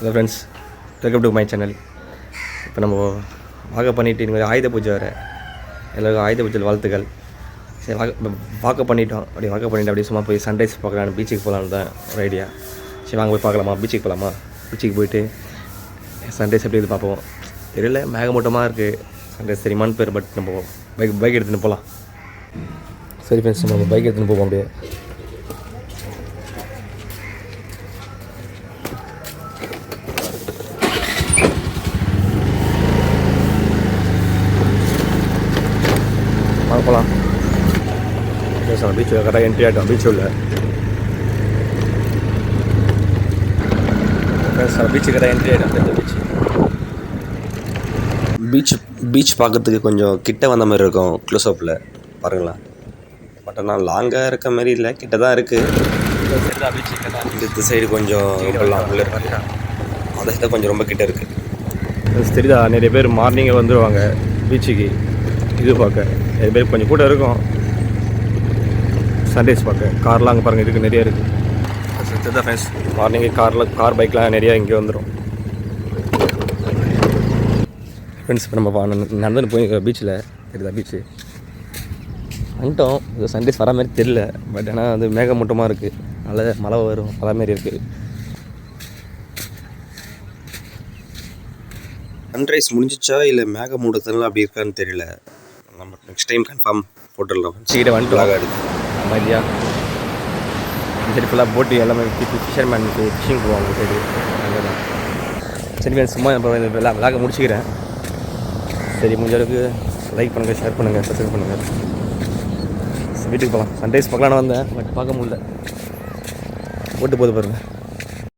Hello friends, welcome to my channel. இப்போ நம்ம வாக்க பண்ணிவிட்டு இனிமேல் ஆயுத பூஜை வேறு. எல்லோருக்கும் ஆயுத பூஜை வாழ்த்துக்கள். சரி, வாக்க பண்ணிட்டோம். அப்படியே சும்மா போய் சன்ரைஸ் பார்க்கலான்னு பீச்சுக்கு போகலான்னு தான் ஒரு ஐடியா. சரி, வாங்க போய் பார்க்கலாமா? பீச்சுக்கு போகலாமா? பீச்சுக்கு போயிட்டு சன்ரைஸ் எப்படி இது பார்ப்போம். தெரியல, மேகமூட்டமாக இருக்குது. சன்ரைஸ் தெரியுமான்னு பேர், பட் நம்ம பைக் எடுத்துகிட்டு போகலாம். சரி ஃப்ரெண்ட்ஸ், நம்ம பைக் எடுத்துகிட்டு போவோம். அப்படியே வாங்க போகலாம். சார், பீச் கரெக்டாக என்ட்ரி ஆகிட்டோம். பீச் உள்ள சார், பீச்சு கரெக்டாக என்ட்ரி ஆகிட்டோம். பீச் பார்க்கறதுக்கு கொஞ்சம் கிட்ட வந்த மாதிரி இருக்கும் க்ளோஸ்அப்பில் பாருங்களேன். பட் ஆனால் லாங்காக இருக்க மாதிரி இல்லை, கிட்ட தான் இருக்குது. இந்த சைடு கொஞ்சம் உள்ளே இருக்காங்க. அந்த சைடு கொஞ்சம் ரொம்ப கிட்ட இருக்குது. தெரியுதா? நிறைய பேர் மார்னிங்கே வந்துடுவாங்க பீச்சுக்கு இது பார்க்க. நிறைய பேர் கொஞ்சம் கூட இருக்கும் சன்ரைஸ் பார்க்க. கார்லாம் அங்கே பாருங்கள், இதுக்கு நிறையா இருக்குது. தெரியுதா ஃப்ரெண்ட்ஸ்? மார்னிங்கே கார் பைக்லாம் நிறையா இங்கே வந்துடும் ஃப்ரெண்ட்ஸ். இப்போ நம்ம நடந்துன்னு போய் பீச்சில் தெரியுதா? பீச்சு வந்துட்டோம். இது சன்ரைஸ் வர மாதிரி தெரியல, பட் ஆனால் அது மேகமூட்டமாக இருக்குது. நல்ல மழை வரும் வர மாதிரி இருக்குது. சன்ரைஸ் முடிஞ்சிச்சா இல்லை மேகமூட்டத்தில் அப்படி இருக்கான்னு தெரியல. நம்ம நெக்ஸ்ட் டைம் கன்ஃபார்ம் போட்டுடலாம். சீக்கிரம் வந்துட்டு லாக எடுத்து அமைதியாக இந்த சைடு ஃபுல்லாக போட்டு எல்லாமே ஃபிஷர்மேனுக்கு ஃபிஷிங் போவாங்க சைடு. அங்கே தான். சரி ஃப்ரெண்ட்ஸ், சும்மா இப்போ இந்த விளாக முடிச்சுக்கிறேன். சரி, முடிஞ்ச அளவுக்கு லைக் பண்ணுங்கள், ஷேர் பண்ணுங்கள், சப்ஸ்கிரைப் பண்ணுங்கள். வீட்டுக்கு போகலாம். சன்ரைஸ் பார்க்கலான்னு வந்தேன், பட் பார்க்க முடியல. போட்டு போது பாருங்கள்.